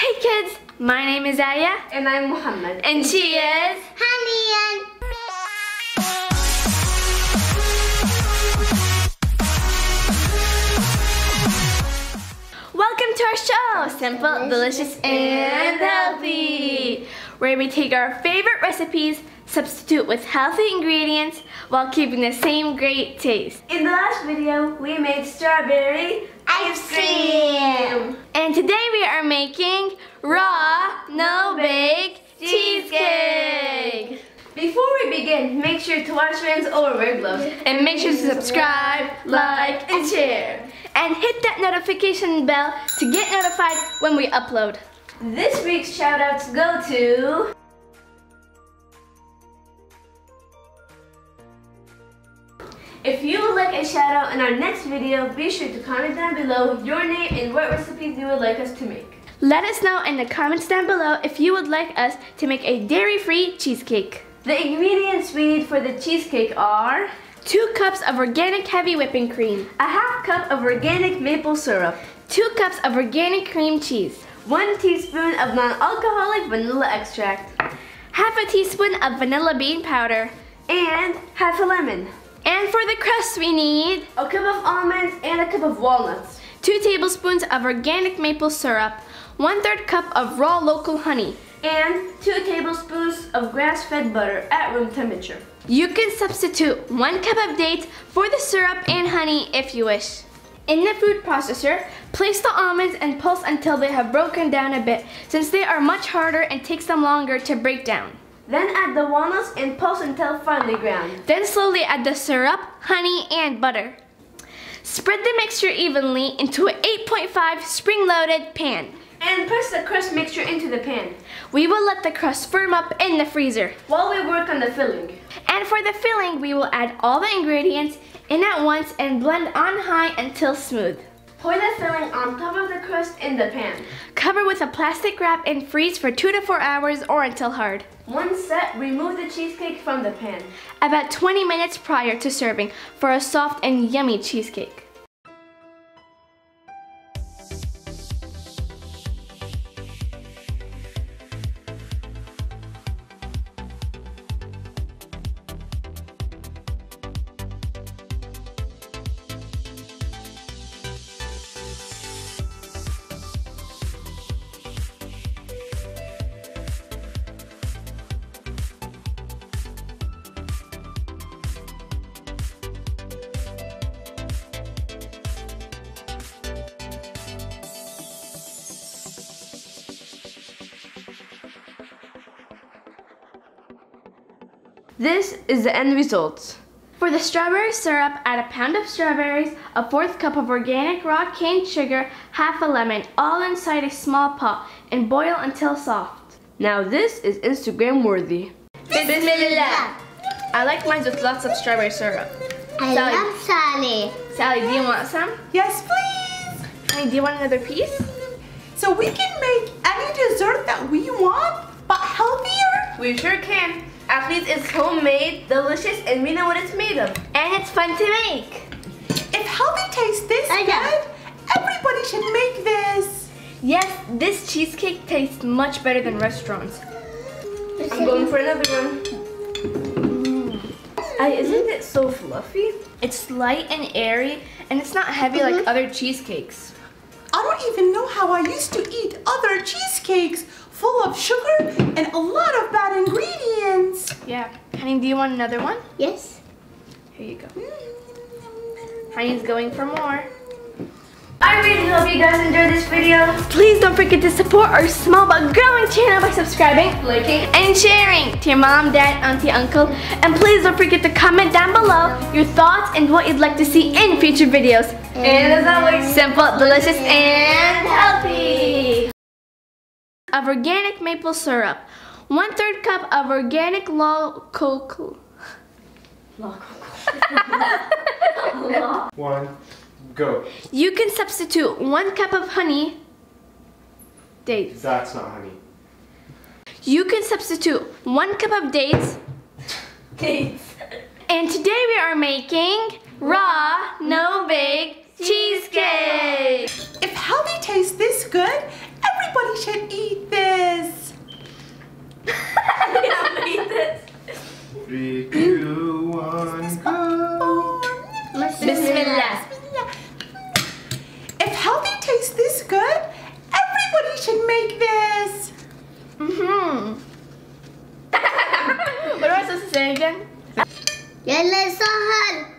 Hey kids, my name is Aya. And I'm Muhammad. And she is Honey. Welcome to our show, Simple, Delicious, and Healthy, where we take our favorite recipes, substitute with healthy ingredients, while keeping the same great taste. In the last video, we made strawberry ice cream. And today we are making raw, no-bake cheesecake. Before we begin, make sure to wash your hands or wear gloves. And make sure to subscribe, like, and share. And hit that notification bell to get notified when we upload. This week's shoutouts go to... If you would like a shout out in our next video, be sure to comment down below your name and what recipes you would like us to make. Let us know in the comments down below if you would like us to make a dairy-free cheesecake. The ingredients we need for the cheesecake are 2 cups of organic heavy whipping cream, a half cup of organic maple syrup, 2 cups of organic cream cheese, 1 teaspoon of non-alcoholic vanilla extract, half a teaspoon of vanilla bean powder, and half a lemon. And for the crust we need a cup of almonds and a cup of walnuts, 2 tablespoons of organic maple syrup, 1/3 cup of raw local honey, and 2 tablespoons of grass-fed butter at room temperature. You can substitute 1 cup of dates for the syrup and honey if you wish. In the food processor, place the almonds and pulse until they have broken down a bit, since they are much harder and takes them longer to break down. Then add the walnuts and pulse until finely ground. Then slowly add the syrup, honey, and butter. Spread the mixture evenly into an 8.5 spring-loaded pan. And press the crust mixture into the pan. We will let the crust firm up in the freezer while we work on the filling. And for the filling, we will add all the ingredients in at once and blend on high until smooth. Pour the filling on top of the crust in the pan. Cover with a plastic wrap and freeze for 2 to 4 hours or until hard. Once set, remove the cheesecake from the pan. About 20 minutes prior to serving for a soft and yummy cheesecake. This is the end result. For the strawberry syrup, add a pound of strawberries, a 1/4 cup of organic raw cane sugar, half a lemon, all inside a small pot, and boil until soft. Now this is Instagram worthy. Bismillah! I like mine with lots of strawberry syrup. I love Sally. Sally, do you want some? Yes, please. Honey, do you want another piece? So we can make any dessert that we want, but healthier? We sure can. At least it's homemade, delicious, and we know what it's made of. And it's fun to make. If healthy tastes this good, everybody should make this. Yes, this cheesecake tastes much better than restaurants. I'm going for another one. Isn't it so fluffy? It's light and airy, and it's not heavy like other cheesecakes. I don't even know how I used to eat other cheesecakes full of sugar and a lot of bad ingredients. Yeah. Honey, do you want another one? Yes. Here you go. Honey's going for more. I really hope you guys enjoyed this video. Please don't forget to support our small but growing channel by subscribing, Liking, and sharing to your mom, dad, auntie, uncle. And please don't forget to comment down below your thoughts and what you'd like to see in future videos. and as always, Simple, delicious, and healthy. Of organic maple syrup, 1/3 cup of organic local. 1, go. You can substitute 1 cup of honey. Dates. That's not honey. You can substitute 1 cup of dates. And today we are making raw, no-bake cheesecake. If healthy tastes this good, everybody should eat make this. What am I supposed to say again? يلا سهل.